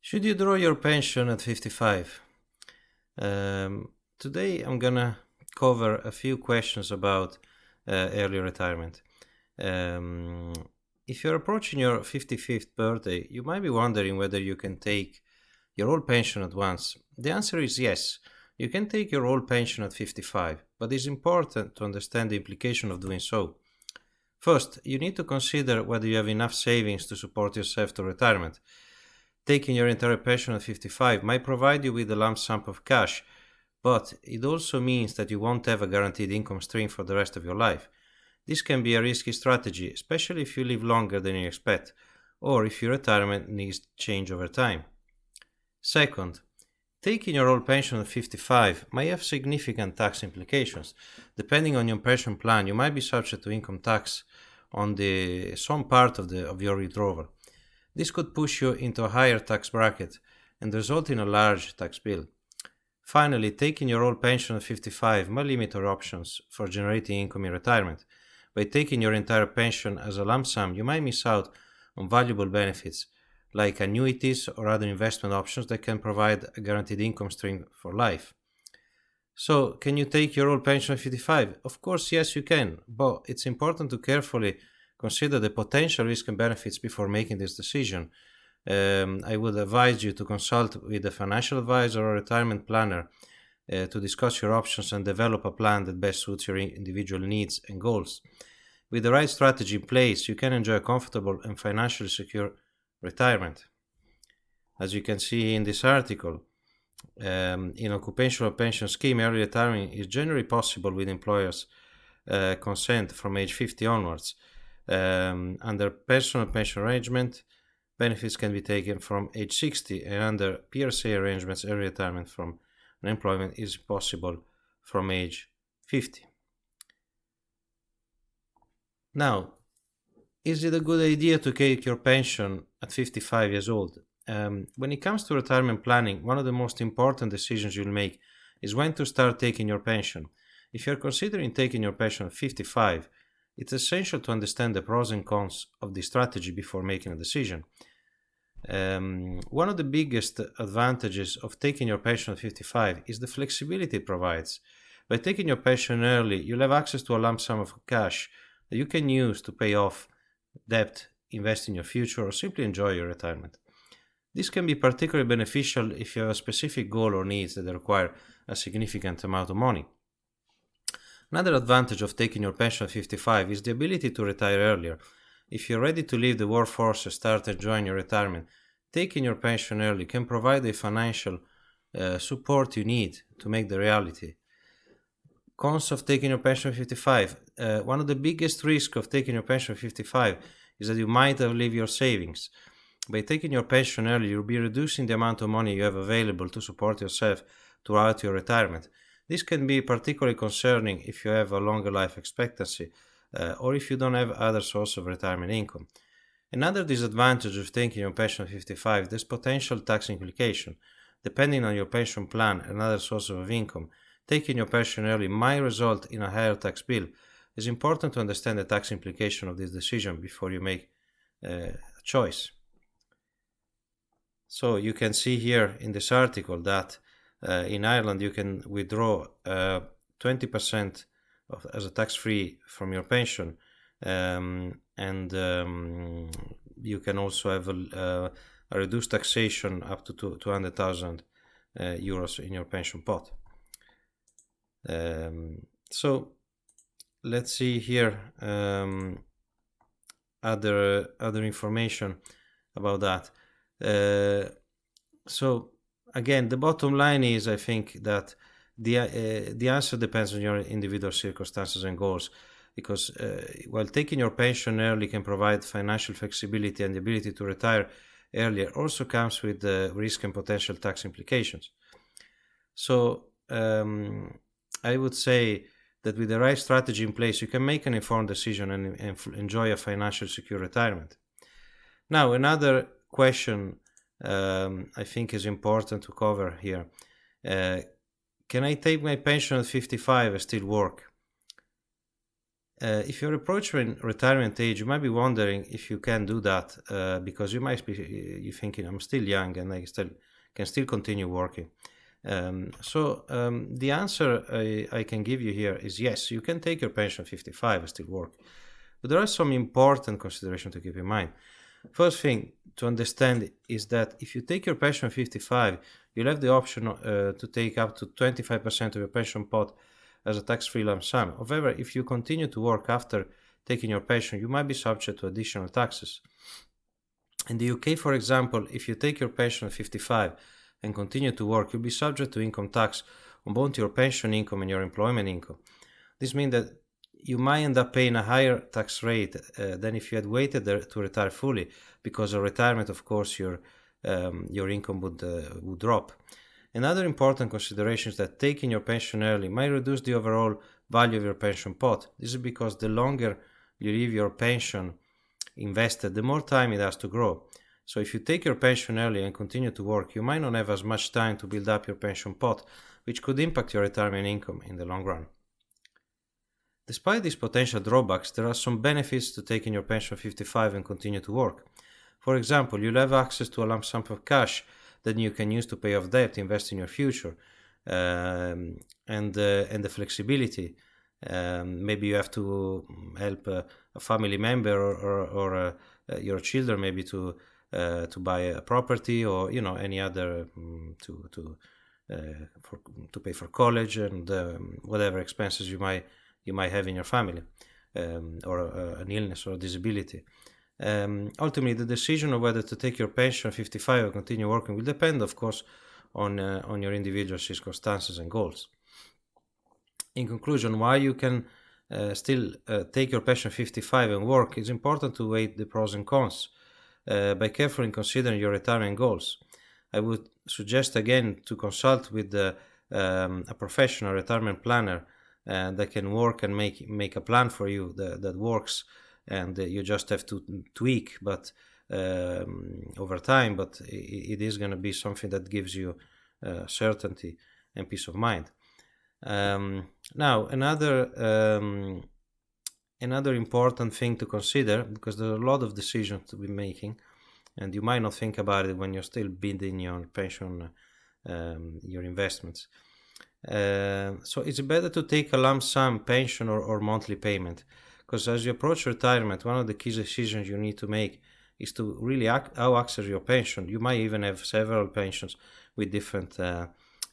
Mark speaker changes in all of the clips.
Speaker 1: Should you draw your pension at 55? Today I'm gonna cover a few questions about early retirement. Um, if you're approaching your 55th birthday, you might be wondering whether you can take your whole pension at once. The answer is yes. You can take your whole pension at 55, but it's important to understand the implication of doing so. First, you need to consider whether you have enough savings to support yourself to retirement. Taking your entire pension at 55 might provide you with a lump sum of cash, but it also means that you won't have a guaranteed income stream for the rest of your life. This can be a risky strategy, especially if you live longer than you expect, or if your retirement needs change over time. Second, taking your whole pension at 55 might have significant tax implications. Depending on your pension plan, you might be subject to income tax on some part of your withdrawal. This could push you into a higher tax bracket and result in a large tax bill. Finally, taking your whole pension at 55 might limit your options for generating income in retirement. By taking your entire pension as a lump sum, you might miss out on valuable benefits like annuities or other investment options that can provide a guaranteed income stream for life. So, can you take your whole pension at 55? Of course, yes, you can, but it's important to carefully consider the potential risks and benefits before making this decision. I would advise you to consult with a financial advisor or retirement planner to discuss your options and develop a plan that best suits your individual needs and goals. With the right strategy in place, you can enjoy a comfortable and financially secure retirement. As you can see in this article, in occupational pension scheme, early retirement is generally possible with employers' consent from age 50 onwards. Under personal pension arrangement, benefits can be taken from age 60, and under PRSA arrangements, early retirement from unemployment is possible from age 50. Now, is it a good idea to take your pension at 55 years old? When it comes to retirement planning, one of the most important decisions you'll make is when to start taking your pension. If you're considering taking your pension at 55, it's essential to understand the pros and cons of this strategy before making a decision. One of the biggest advantages of taking your pension at 55 is the flexibility it provides. By taking your pension early, you'll have access to a lump sum of cash that you can use to pay off debt, invest in your future, or simply enjoy your retirement. This can be particularly beneficial if you have a specific goal or needs that require a significant amount of money. Another advantage of taking your pension at 55 is the ability to retire earlier. If you're ready to leave the workforce and start enjoying your retirement, taking your pension early can provide the financial support you need to make the reality. Cons of taking your pension at 55. One of the biggest risks of taking your pension at 55 is that you might outlive your savings. By taking your pension early, you'll be reducing the amount of money you have available to support yourself throughout your retirement. This can be particularly concerning if you have a longer life expectancy or if you don't have other source of retirement income. Another disadvantage of taking your pension at 55 is potential tax implication. Depending on your pension plan and other sources of income, taking your pension early might result in a higher tax bill. It's important to understand the tax implication of this decision before you make a choice. So you can see here in this article that in Ireland you can withdraw 20% as a tax-free from your pension, and you can also have a reduced taxation up to 200,000 euros in your pension pot. So let's see here other information about that. So again, the bottom line is, I think that the answer depends on your individual circumstances and goals, because while taking your pension early can provide financial flexibility and the ability to retire earlier, also comes with risk and potential tax implications. So I would say that with the right strategy in place, you can make an informed decision and enjoy a financially secure retirement. Now, another question I think is important to cover here. Can I take my pension at 55 and still work? If you're approaching retirement age, you might be wondering if you can do that because you might be you thinking, I'm still young and I can still continue working. The answer I can give you here is yes, you can take your pension at 55 and still work. But there are some important considerations to keep in mind. First thing to understand is that if you take your pension at 55, you'll have the option to take up to 25% of your pension pot as a tax-free lump sum. However, if you continue to work after taking your pension, you might be subject to additional taxes. In the UK, for example, if you take your pension at 55 and continue to work, you'll be subject to income tax on both your pension income and your employment income. This means that you might end up paying a higher tax rate than if you had waited to retire fully, because of retirement, of course, your income would drop. Another important consideration is that taking your pension early might reduce the overall value of your pension pot. This is because the longer you leave your pension invested, the more time it has to grow. So if you take your pension early and continue to work, you might not have as much time to build up your pension pot, which could impact your retirement income in the long run. Despite these potential drawbacks, there are some benefits to taking your pension at 55 and continue to work. For example, you'll have access to a lump sum of cash that you can use to pay off debt, invest in your future, and the flexibility. Maybe you have to help a family member or your children maybe to buy a property, or any other to pay for college and whatever expenses you might have in your family, or an illness or a disability. Ultimately, the decision of whether to take your pension at 55 or continue working will depend, of course, on your individual circumstances and goals. In conclusion, while you can still take your pension at 55 and work, it's important to weigh the pros and cons by carefully considering your retirement goals. I would suggest again to consult with a professional retirement planner that can work and make a plan for you that works, and you just have to tweak but over time, but it is going to be something that gives you certainty and peace of mind. Now another important thing to consider, because there's a lot of decisions to be making and you might not think about it when you're still building your pension, your investments. So it's better to take a lump sum pension or monthly payment, because as you approach retirement, one of the key decisions you need to make is to really how access your pension. You might even have several pensions with different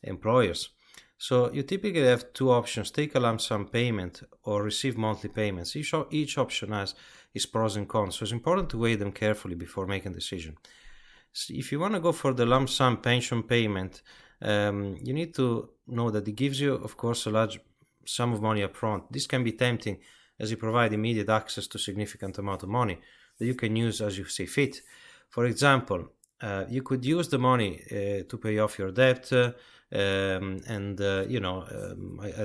Speaker 1: employers. So you typically have two options: take a lump sum payment or receive monthly payments. Each option has its pros and cons, so it's important to weigh them carefully before making a decision. So if you want to go for the lump sum pension payment, you need to know that it gives you, of course, a large sum of money up front. This can be tempting as it provides immediate access to a significant amount of money that you can use as you see fit. For example, you could use the money to pay off your debt, I'd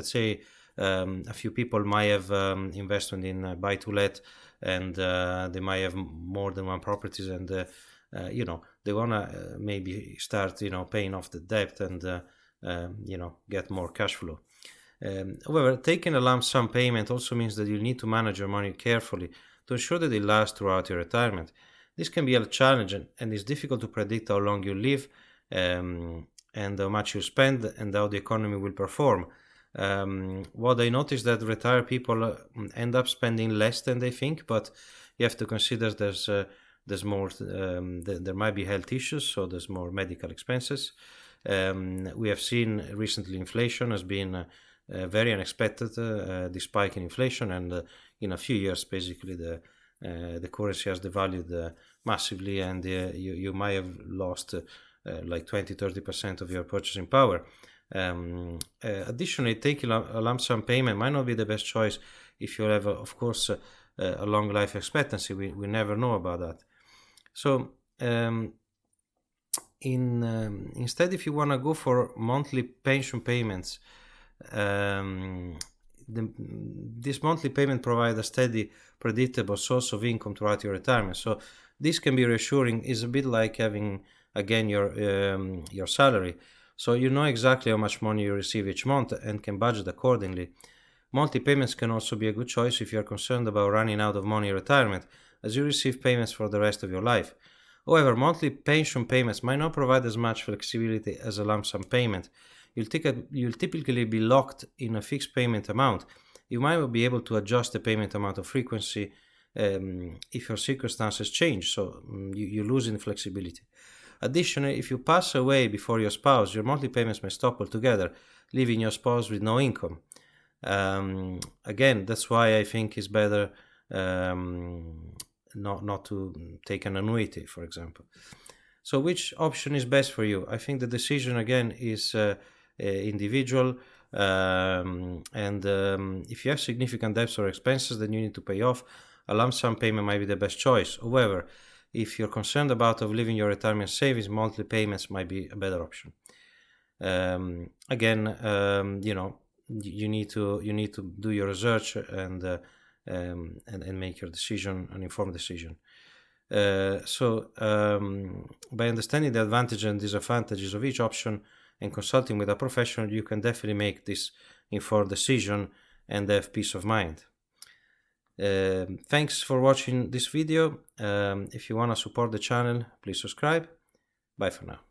Speaker 1: say a few people might have investment in buy-to-let, and they might have more than one properties, and they want to maybe start paying off the debt and get more cash flow. However, taking a lump sum payment also means that you need to manage your money carefully to ensure that it lasts throughout your retirement. This can be a challenge, and it's difficult to predict how long you live, and how much you spend, and how the economy will perform. What I noticed that retired people end up spending less than they think, but you have to consider there's more. There might be health issues, so there's more medical expenses. We have seen recently inflation has been very unexpected, the spike in inflation, and in a few years, basically the currency has devalued massively, and you might have lost like 20-30% of your purchasing power. Additionally, taking a lump sum payment might not be the best choice if you have, of course, a long life expectancy. We never know about that. So instead, if you want to go for monthly pension payments, this monthly payment provides a steady, predictable source of income throughout your retirement. So this can be reassuring. It's a bit like having, again, your salary. So you know exactly how much money you receive each month and can budget accordingly. Monthly payments can also be a good choice if you are concerned about running out of money in retirement, as you receive payments for the rest of your life. However, monthly pension payments might not provide as much flexibility as a lump sum payment. You'll typically be locked in a fixed payment amount. You might be able to adjust the payment amount of frequency if your circumstances change, so you lose in flexibility. Additionally, if you pass away before your spouse, your monthly payments may stop altogether, leaving your spouse with no income. Again, that's why I think it's better not to take an annuity, for example. So which option is best for you? I think the decision again is individual, and if you have significant debts or expenses that you need to pay off, a lump sum payment might be the best choice. However, if you're concerned about outliving your retirement savings, monthly payments might be a better option. Again, you need to do your research and make your decision, an informed decision. By understanding the advantages and disadvantages of each option and consulting with a professional, you can definitely make this informed decision and have peace of mind. Thanks for watching this video. If you want to support the channel, please subscribe. Bye for now.